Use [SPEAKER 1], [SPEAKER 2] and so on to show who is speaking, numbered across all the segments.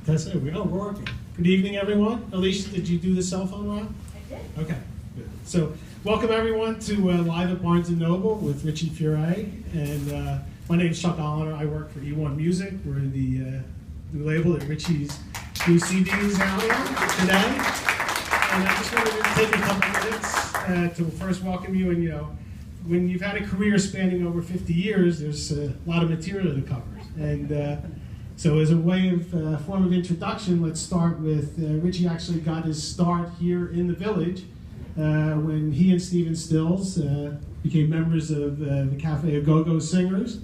[SPEAKER 1] That's it. We're working. Good evening, everyone. Alicia, did you do the cell phone round?
[SPEAKER 2] I did.
[SPEAKER 1] Okay, good. So, welcome everyone to Live at Barnes & Noble with Richie Furay. And my name is Chuck Hollander. I work for E1 Music. We're the new label that Richie's new CD is out on today. And I just wanted to take a couple minutes to first welcome you. And, you know, when you've had a career spanning over 50 years, there's a lot of material to cover. And so as a way of form of introduction, let's start with Richie actually got his start here in the Village when he and Stephen Stills became members of the Cafe A Go-Go Singers,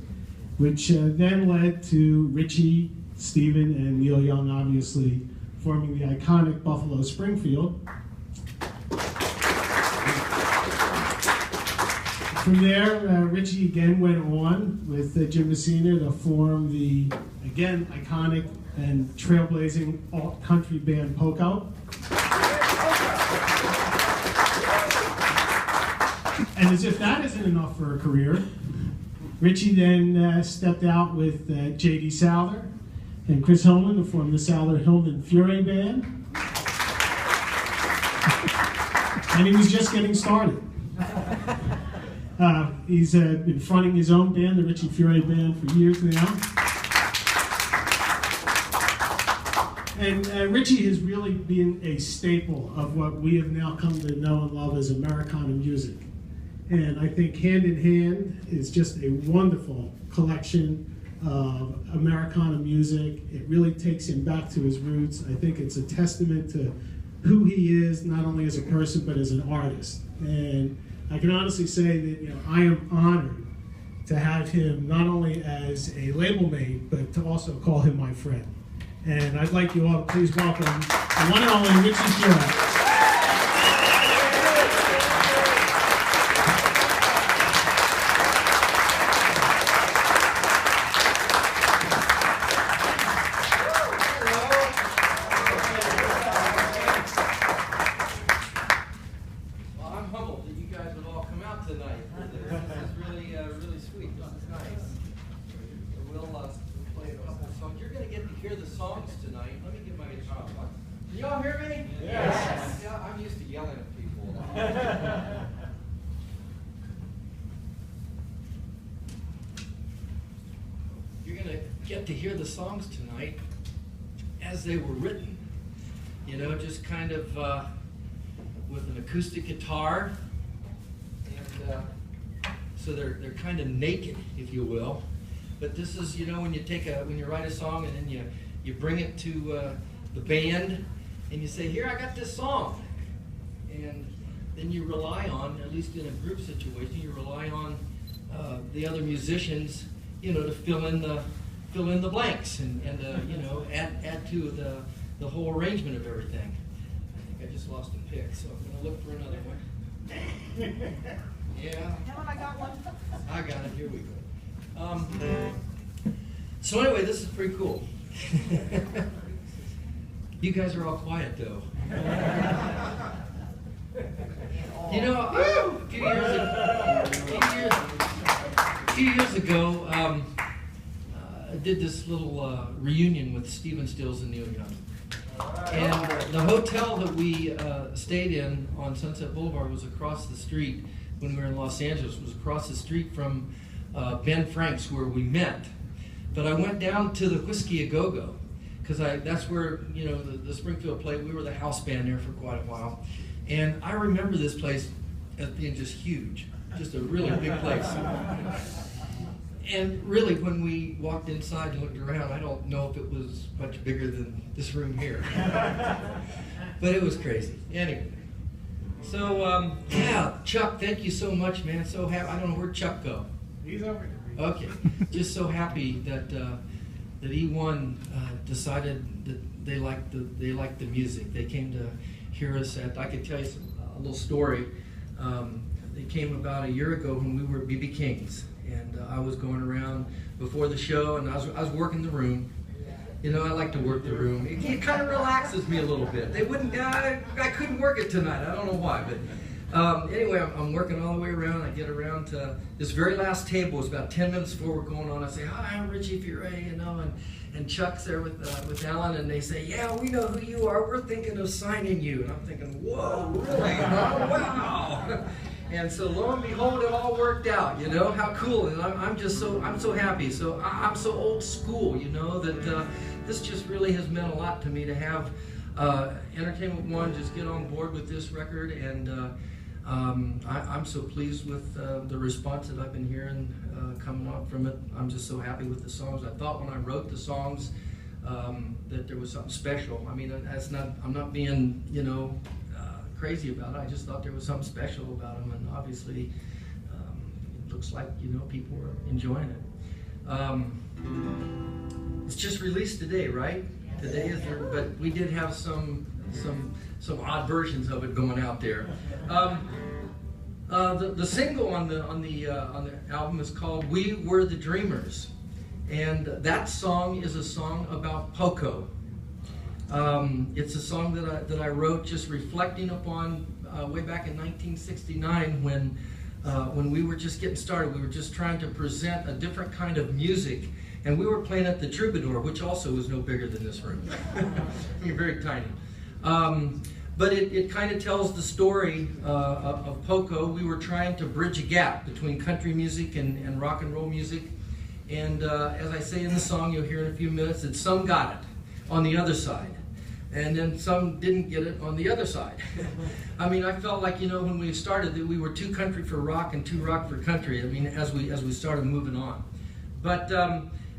[SPEAKER 1] which then led to Richie, Stephen, and Neil Young obviously forming the iconic Buffalo Springfield. From there, Richie again went on with Jim Messina to form the, again, iconic and trailblazing alt-country band Poco. And as if that isn't enough for a career, Richie then stepped out with J.D. Souther and Chris Hillman to form the Souther-Hillman Furay Band. And he was just getting started. He's been fronting his own band, the Richie Furay Band, for years now. And Richie has really been a staple of what we have now come to know and love as Americana music. And I think Hand in Hand is just a wonderful collection of Americana music. It really takes him back to his roots. I think it's a testament to who he is, not only as a person, but as an artist. And I can honestly say that, you know, I am honored to have him not only as a label mate, but to also call him my friend. And I'd like you all to please welcome the one and only Richie Furay.
[SPEAKER 3] Get to hear the songs tonight as they were written, you know, just kind of with an acoustic guitar, and so they're kind of naked, if you will. But this is, you know, when you write a song and then you bring it to the band and you say, here, I got this song, and then you rely on, at least in a group situation, you rely on the other musicians, you know, to fill in the blanks and you know, add to the whole arrangement of everything. I think I just lost a pick, so I'm going to look for another one. Yeah.
[SPEAKER 2] I got one.
[SPEAKER 3] I got it. Here we go. So anyway, this is pretty cool. You guys are all quiet, though. You know, a few years ago, I did this little reunion with Stephen Stills and Neil Young. And the hotel that we stayed in on Sunset Boulevard was across the street when we were in Los Angeles, was across the street from Ben Frank's where we met. But I went down to the Whiskey A Go-Go, because that's where, you know, the Springfield played. We were the house band there for quite a while. And I remember this place as being just huge, just a really big place. And really, when we walked inside and looked around, I don't know if it was much bigger than this room here. But it was crazy. Anyway. So, yeah, Chuck, thank you so much, man. So happy. I don't know where'd Chuck go.
[SPEAKER 1] He's over here.
[SPEAKER 3] Okay. Just so happy that that E1 decided that they liked the music. They came to hear us at. I could tell you a little story. They came about a year ago when we were BB Kings, and I was going around before the show, and I was working the room, You know, I like to work the room. It kind of relaxes me a little bit. They wouldn't, I couldn't work it tonight. I don't know why, but anyway, I'm working all the way around. I get around to this very last table. It's about 10 minutes before we're going on. I say, "Hi, I'm Richie Furay," you know, and Chuck's there with Alan, and they say, "Yeah, we know who you are. We're thinking of signing you." And I'm thinking, "Whoa, really? Oh, wow!" And so lo and behold, it all worked out. You know, how cool! And I'm so happy. So I'm so old school. You know that this just really has meant a lot to me to have Entertainment One just get on board with this record, and I'm so pleased with the response that I've been hearing coming out from it. I'm just so happy with the songs. I thought when I wrote the songs that there was something special. I mean, I'm not being, you know, crazy about it. I just thought there was something special about them, and obviously it looks like, you know, people are enjoying it. It's just released today, right? Today is there, but we did have some odd versions of it going out there. The single on the album is called "We Were the Dreamers," and that song is a song about Poco. It's a song that I wrote just reflecting upon way back in 1969 when we were just getting started. We were just trying to present a different kind of music, and we were playing at the Troubadour, which also was no bigger than this room. I mean, very tiny. But it kind of tells the story of Poco. We were trying to bridge a gap between country music and rock and roll music. And as I say in the song, you'll hear in a few minutes, that some got it on the other side. And then some didn't get it on the other side. I mean, I felt like, you know, when we started that we were too country for rock and too rock for country. I mean, as we started moving on. But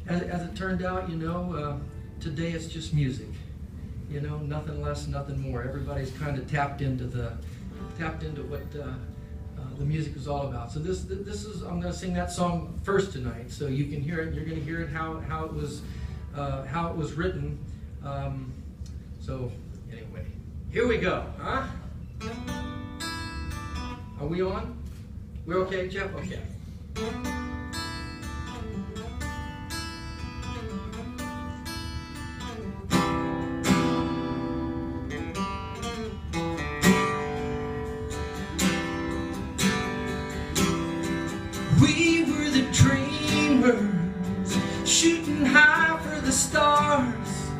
[SPEAKER 3] as it turned out, you know, today it's just music. You know, nothing less, nothing more. Everybody's kind of tapped into what the music is all about. So this is, I'm going to sing that song first tonight, so you can hear it. You're going to hear it how it was written. So anyway, here we go. Huh? Are we on? We're okay, Jeff? Okay. We were the dreamers, shooting high for the stars,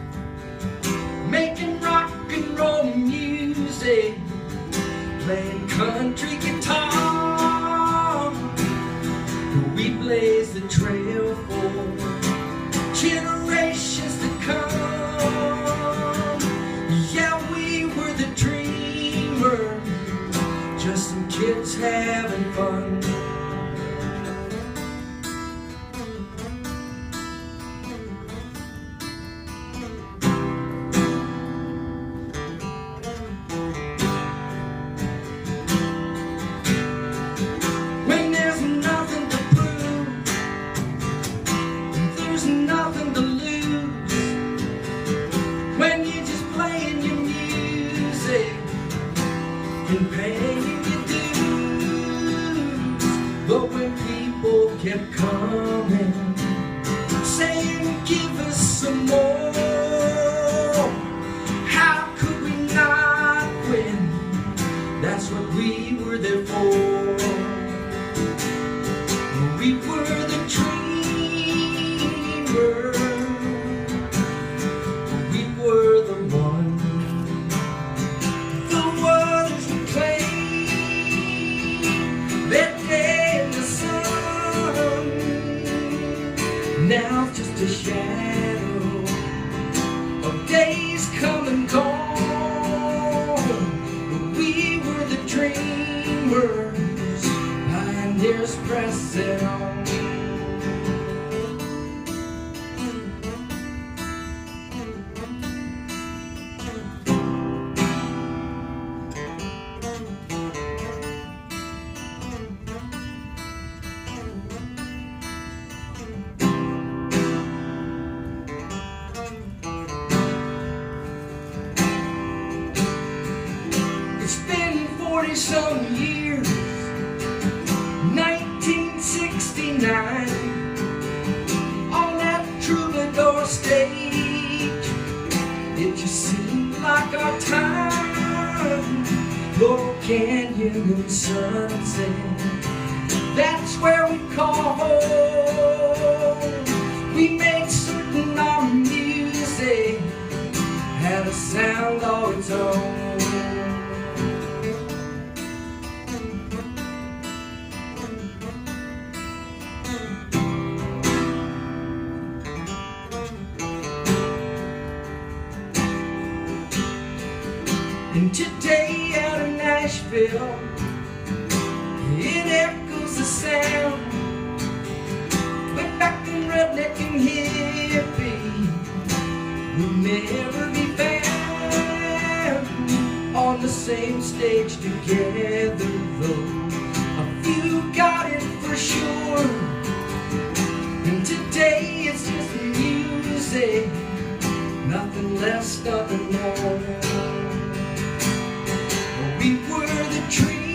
[SPEAKER 3] making rock and roll music, playing country guitar. We blazed the trail for generations to come. Yeah, we were the dreamers, just some kids having fun. And paying your dues, but when people kept coming, saying give us some more, how could we not win? That's what we were there for. We were the dreamers, we were the ones. Now just a shadow of days come and gone. We were the dreamers, pioneers pressing on. It's been 40-some years, 1969, on that Troubadour stage. It just seemed like our time. Laurel Canyon and Sunset, that's where we call home. We made certain our music had a sound all its own. And today out of Nashville, it echoes the sound. Way back in redneck and hippie, we'll never be found on the same stage together, though. A few got it for sure, and today it's just music, nothing less, nothing more. We were the dreamers,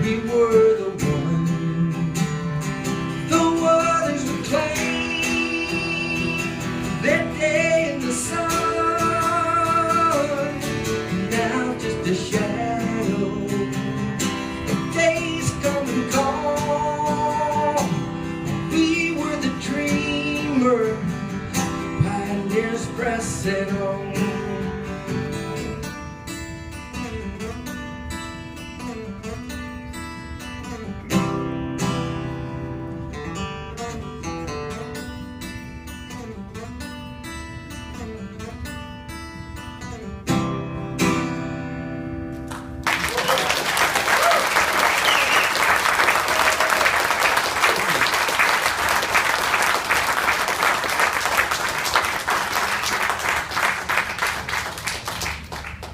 [SPEAKER 3] we were the one the others would claim their day in the sun. Now just a shadow of days come and gone. We were the dreamers, pioneers pressing on.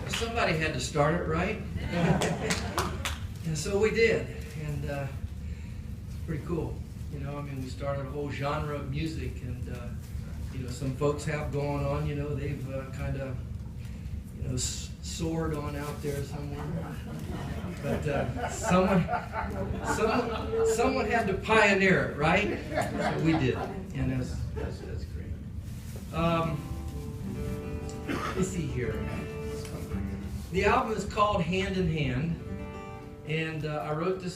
[SPEAKER 3] Somebody had to start it, right? And so we did, and it's pretty cool. You know, I mean, we started a whole genre of music, and you know, some folks have going on. You know, they've kind of, you know, soared on out there somewhere. But someone had to pioneer it, right? So we did, and that's great. Let's see here. The album is called Hand in Hand, and I wrote that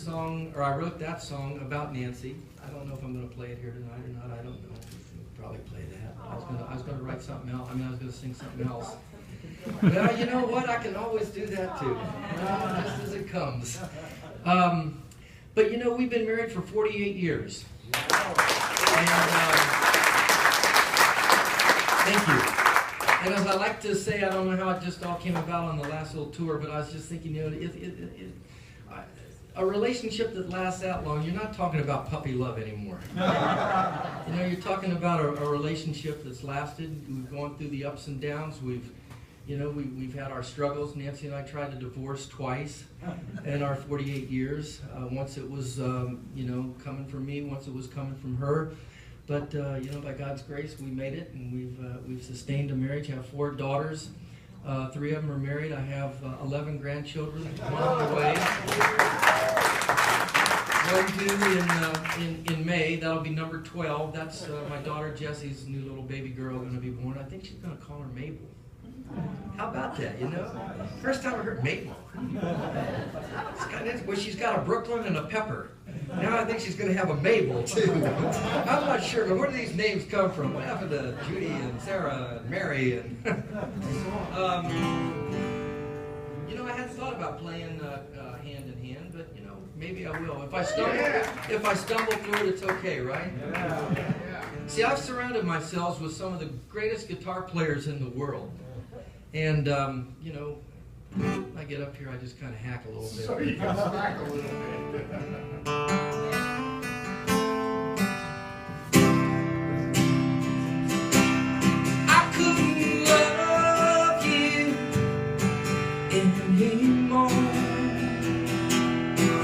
[SPEAKER 3] song about Nancy. I don't know if I'm going to play it here tonight or not. I don't know. We'll probably play that. I was going to write something else. I mean, I was going to sing something else. Well, you know what? I can always do that too, just as it comes. But you know, we've been married for 48 years. And, thank you. And as I like to say, I don't know how it just all came about on the last little tour, but I was just thinking, you know, a relationship that lasts that long, you're not talking about puppy love anymore. You know, you're talking about a relationship that's lasted. We've gone through the ups and downs. We've had our struggles. Nancy and I tried to divorce twice in our 48 years. Once it was, you know, coming from me. Once it was coming from her. But you know, by God's grace, we made it, and we've sustained a marriage. I have 4 daughters. 3 of them are married. I have 11 grandchildren, 1 on the way. 1 due in May. That'll be number 12. That's my daughter Jessie's new little baby girl going to be born. I think she's going to call her Mabel. How about that, you know? First time I heard Mabel. Well, she's got a Brooklyn and a Pepper. Now I think she's going to have a Mabel, too. I'm not sure, but where do these names come from? What happened to Judy and Sarah and Mary? And you know, I hadn't thought about playing Hand in Hand, but, you know, maybe I will. If I stumble through it, it's okay, right? Yeah. See, I've surrounded myself with some of the greatest guitar players in the world. And, you know, I get up here, I just kind of hack a little bit.
[SPEAKER 2] So you can smack a little bit.
[SPEAKER 3] I couldn't love you anymore,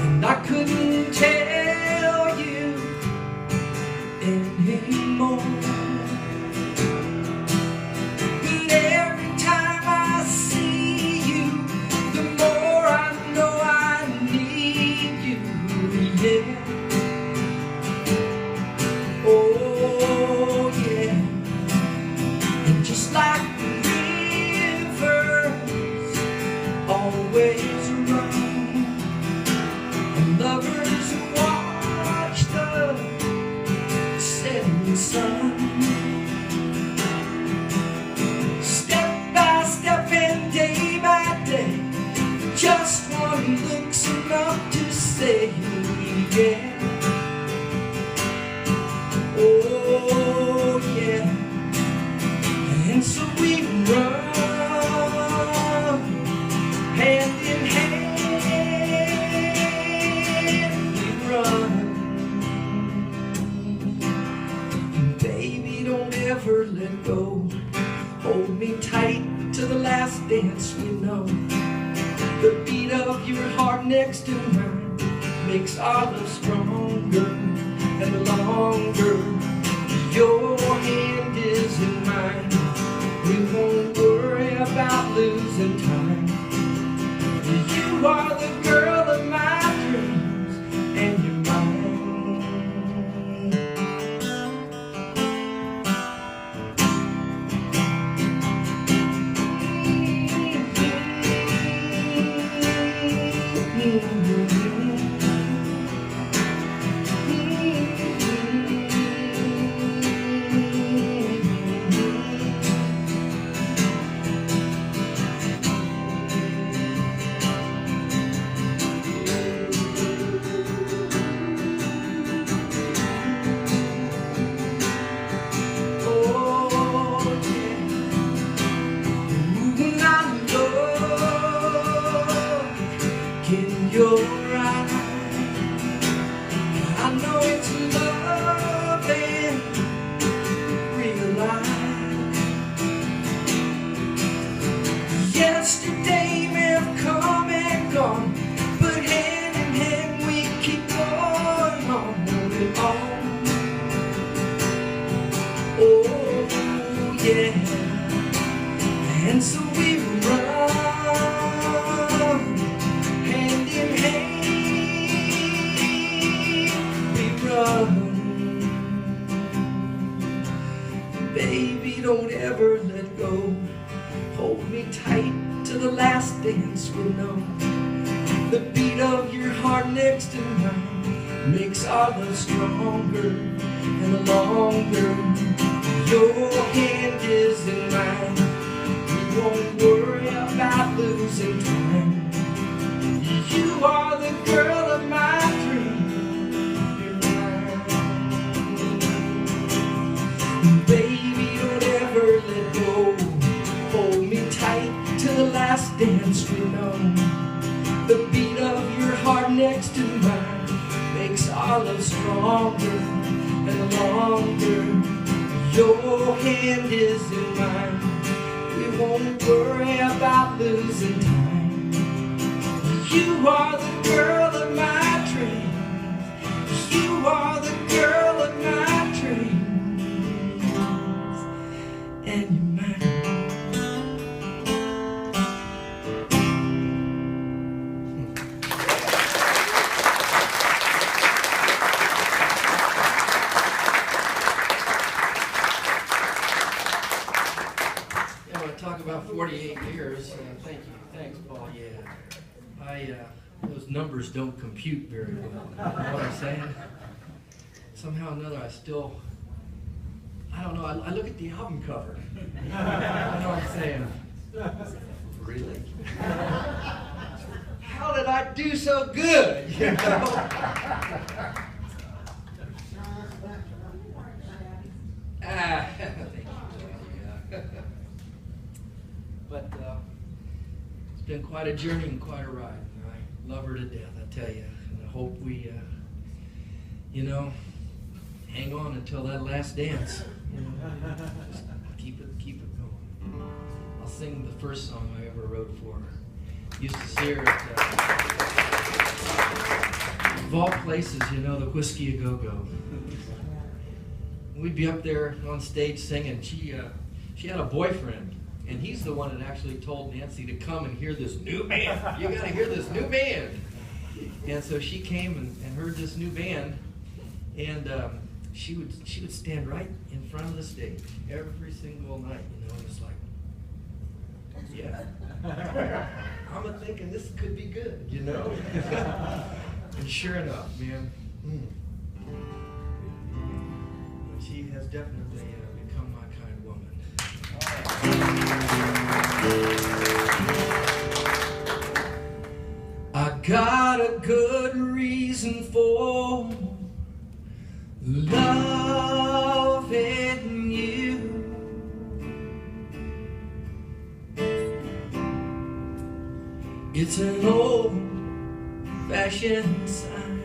[SPEAKER 3] and I couldn't tell you anymore. Yeah. yeah. Oh, yeah. And so we run hand in hand, we run. Baby, don't ever let go. Hold me tight to the last dance we know. The beat of your heart next to mine makes our love stronger. And the longer your hand is in mine, we won't worry about losing time. You are the girl of my dreams, and you're mine. In your eyes, I know it's love and realize yesterday may have come and gone, but hand in hand we keep going on and on. Oh yeah, and so we run hand in hand, we run. Baby, don't ever let go. Hold me tight to the last dance we know. The beat of your heart next to mine makes our love stronger. And the longer your hand is in mine, we won't worry about losing time. You are the girl of my dreams, you're mine. Baby, don't ever let go. Hold me tight to the last dance we know. The beat of your heart next to mine makes our love stronger. And the longer your hand is in mine, we won't worry about losing time. You are the girl of my dreams. You are the girl of my dreams, and you're mine. Yeah, when I talk about 48 years, thank you. Thanks, Paul. Yeah. Those numbers don't compute very well. You know what I'm saying? Somehow or another, I don't know, I look at the album cover. You know what I'm saying? Really? How did I do so good? You know? Thank you. But it's been quite a journey and quite a ride. I love her to death, I tell you. And I hope we, hang on until that last dance. You know, just keep it going. I'll sing the first song I ever wrote for her. Used to see her at, of all places, the Whiskey A Go-Go. We'd be up there on stage singing. She had a boyfriend. And he's the one that actually told Nancy to come and hear this new band. You got to hear this new band. And so she came and heard this new band, and she would stand right in front of the stage every single night. And it's like, yeah. I'm thinking this could be good, And sure enough, man, she has definitely become my kind of woman. I got a good reason for loving you. It's an old-fashioned sign.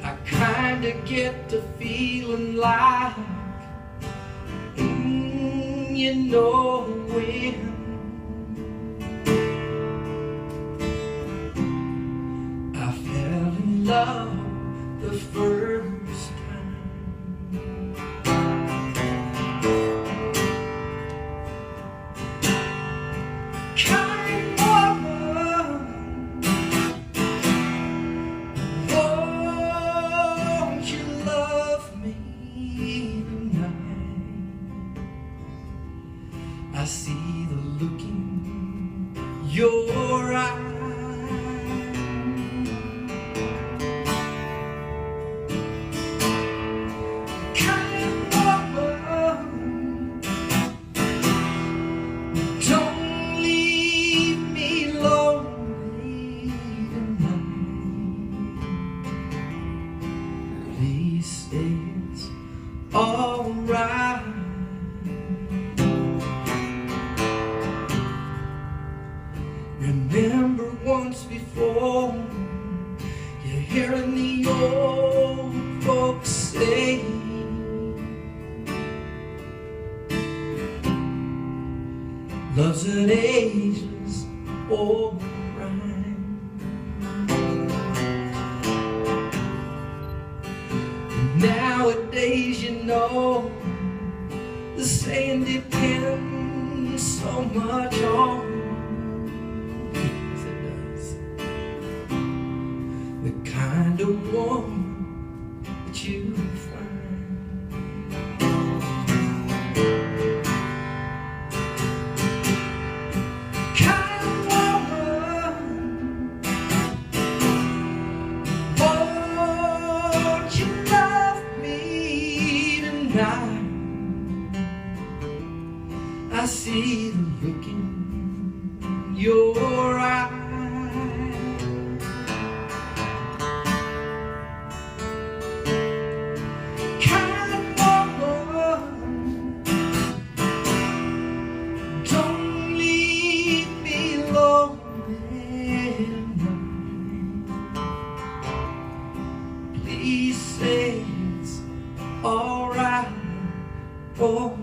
[SPEAKER 3] I kinda get the feeling like you know when I fell in love the first time. Kind woman, won't you love me tonight? I see the look in your eyes. Kind woman, don't leave me lonely tonight. Please say it's alright. Remember once before, you're hearing the old folks say, love's an ageless old rhyme. Nowadays, you know, the saying depends so much on the kind of woman that you find. Kind woman, won't you love me tonight? I see the look in your eyes. Please say it's alright. Oh,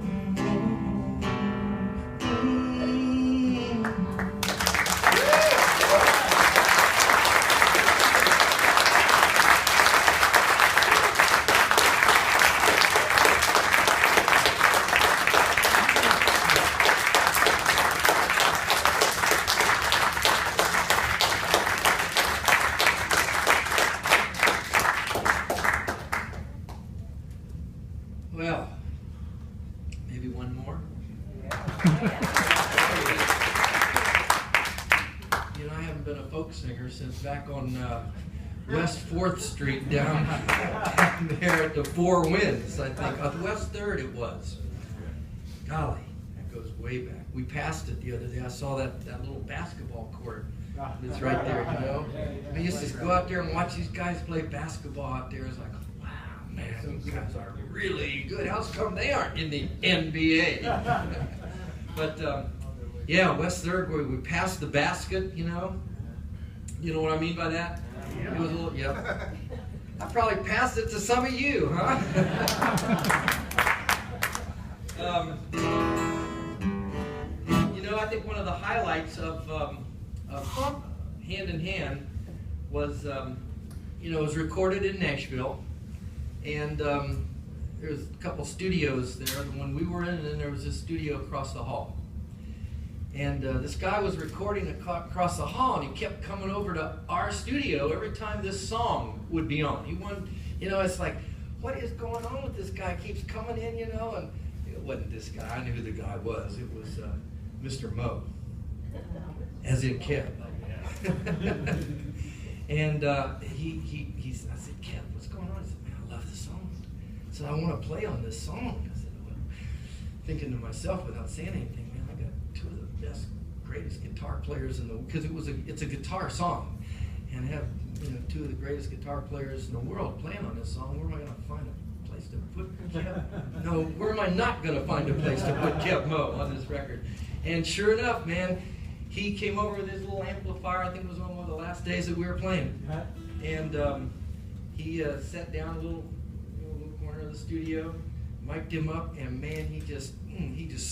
[SPEAKER 3] well, maybe one more. You know, I haven't been a folk singer since back on West 4th Street down there at the Four Winds, I think. West 3rd it was. Golly, that goes way back. We passed it the other day. I saw that little basketball court that's right there, you know. I used to go out there and watch these guys play basketball out there. It's like, man, these guys are really good. How come they aren't in the NBA? But yeah, West 3rd, where we passed the basket, you know. You know what I mean by that? It was a little, yeah. I probably passed it to some of you, huh? You know, I think one of the highlights of Hand in Hand was, you know, it was recorded in Nashville. And there was a couple studios there. The one we were in, and then there was this studio across the hall. And this guy was recording across the hall, and he kept coming over to our studio every time this song would be on. He wanted, you know, it's like, what is going on with this guy? He keeps coming in, you know, and it wasn't this guy. I knew who the guy was. It was Mr. Mo, as in Kev. And I said, Kev, what's going on? He said, man, I love this song. I said, I want to play on this song. I said, well, thinking to myself without saying anything, man, I got two of the best, greatest guitar players because it's a guitar song, and have two of the greatest guitar players in the world playing on this song. Where am I going to find a place to put Jeff? No, where am I not going to find a place to put Jeff Moe on this record? And sure enough, man, he came over with his little amplifier. I think it was on one of the last days that we were playing, and he sat down a little corner of the studio, mic'd him up, and man, he just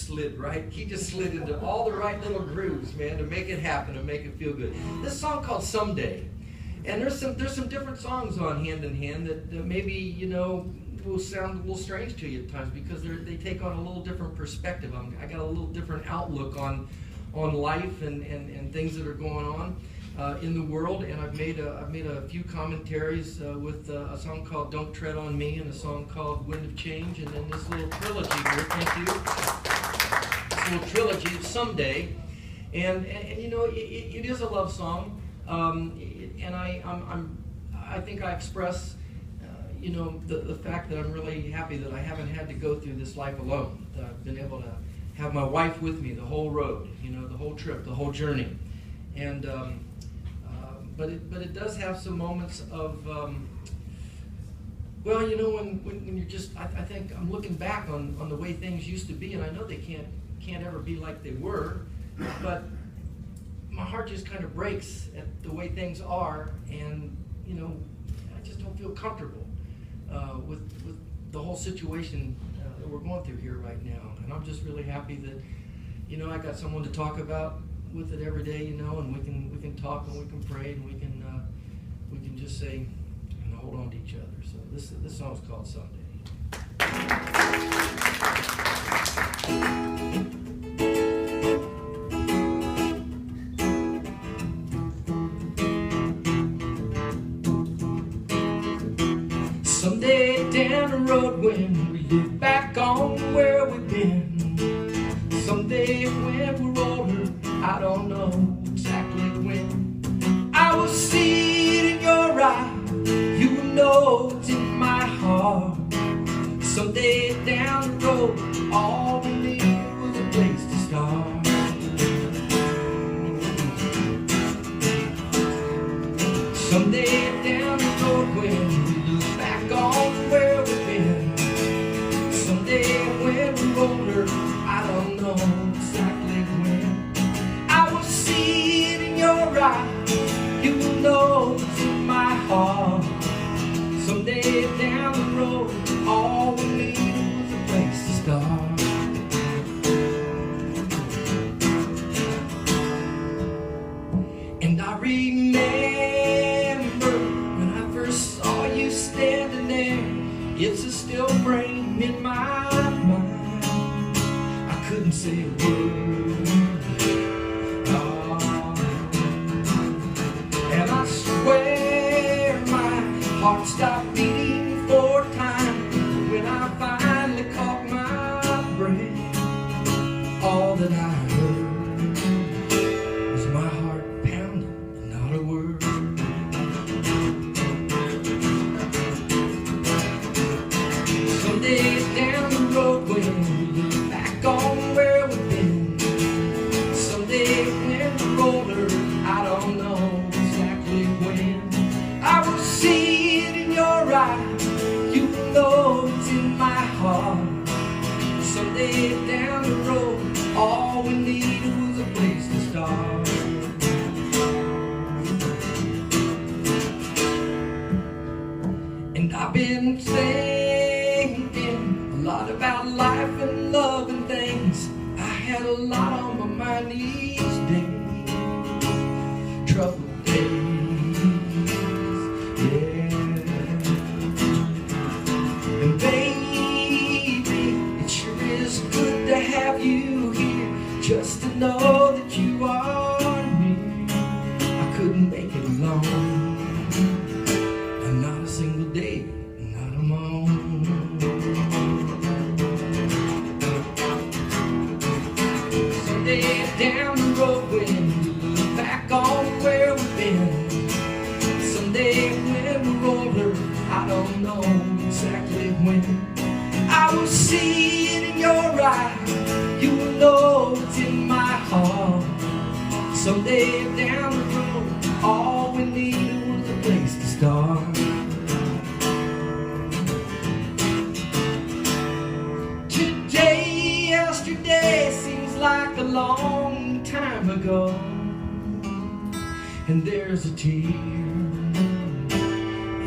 [SPEAKER 3] slid right. He just slid into all the right little grooves, man, to make it happen, to make it feel good. This song called "Someday," and there's some different songs on Hand in Hand that maybe will sound a little strange to you at times because they take on a little different perspective. I got a little different outlook on life and things that are going on in the world, and I've made a few commentaries with a song called "Don't Tread on Me" and a song called "Wind of Change," and then this little trilogy here. Thank you. This little trilogy of "Someday," and it is a love song, and I think I express the fact that I'm really happy that I haven't had to go through this life alone. That I've been able to have my wife with me the whole road, the whole trip, the whole journey, and. But it does have some moments of, when you're just, I think I'm looking back on the way things used to be, and I know they can't ever be like they were, but my heart just kind of breaks at the way things are, and I just don't feel comfortable with the whole situation that we're going through here right now, and I'm just really happy that I got someone to talk about with it every day, and we can talk and we can pray and we can just say and hold on to each other. So this song is called "Someday." Someday down the road when we look back on where we've been, someday when we're older, I don't know exactly when, I will see it in your eye, you will know it's in my heart. Someday down the road, all we needed was a place to start. Someday down the road when we look back on where we've been, someday when we're older, I don't know exactly when, I will see it in your eye, you will know it's in my heart. Someday down the road, all we needed was a place to start. And I remember when I first saw you standing there, it's a still frame in my mind. I couldn't say a word, and I swear my heart stopped beating for time when I finally caught my breath. All that I heard was my heart pounding and not a word. Someday down the road when we look back on where we've been, someday when we're older, I don't know exactly when, I will see it in your eye, you will know it's in my heart. Someday down the road, all we needed was a place to start. And I've been thinking a lot about life and love and things. I had a lot on my mind these days, troubled days, yeah. And baby, it sure is good to have you here, just to know that you are near. I couldn't make it alone, and not a single day, not a moment. Someday down the road when we look back on where we've been, someday when we're older, I don't know exactly when, I will see it in your eye, you will know it's in my heart. Someday down the road, all we needed was a place to start. Today, yesterday seems like a long time ago, and there's a tear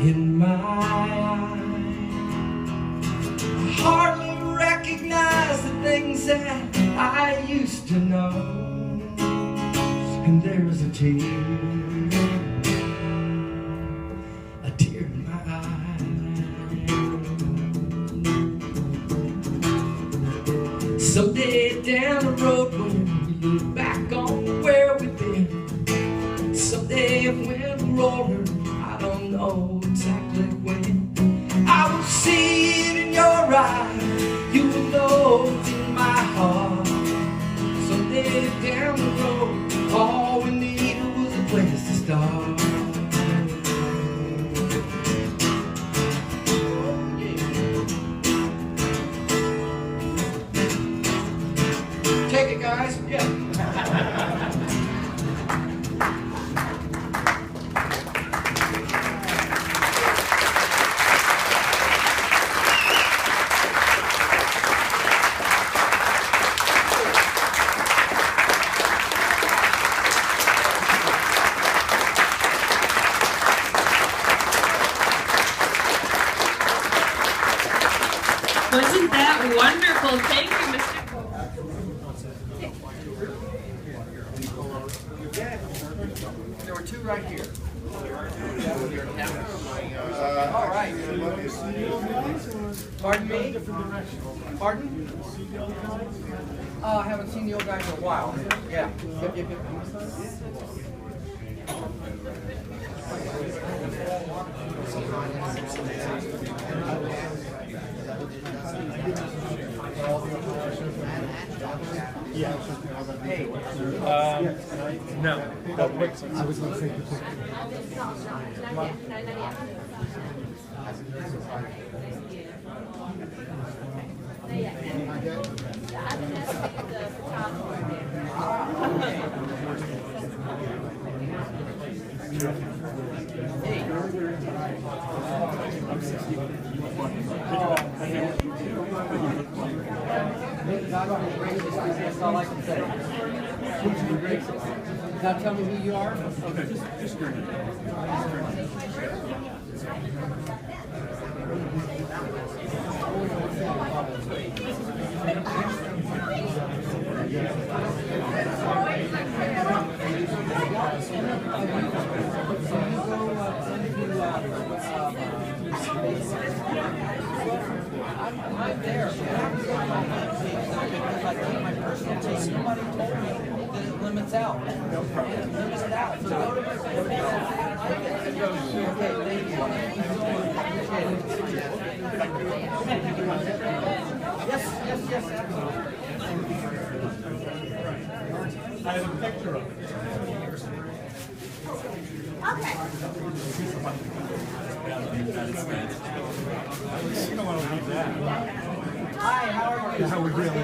[SPEAKER 3] in my eye. I hardly recognize the things that I used to know, and there's a tear in my eye. Someday down the road when we look back on where we've been, someday when we're older, I don't know exactly when, I will see it in your eyes, you will know it's in my heart. Someday down the road, all we needed was a place to start. Take it, guys. Yeah.
[SPEAKER 4] Wasn't that wonderful? Thank you, Mr.
[SPEAKER 3] There were two right here. All right. Pardon me? Pardon? I haven't seen the old guy for a while. Yeah. Yep. Hey.
[SPEAKER 5] No.
[SPEAKER 1] I was going to take the picture.
[SPEAKER 3] That's all I can say. Now tell me who you are.
[SPEAKER 5] Okay, just drink it.
[SPEAKER 3] I'm there. I take my personal team. Somebody told me that it limits out. It limits it out. So go to my Facebook. Okay, thank you. Yes, absolutely.
[SPEAKER 5] I have a picture of it.
[SPEAKER 4] Okay.
[SPEAKER 5] You don't want to leave that.
[SPEAKER 3] Hi, how are you?
[SPEAKER 5] How we really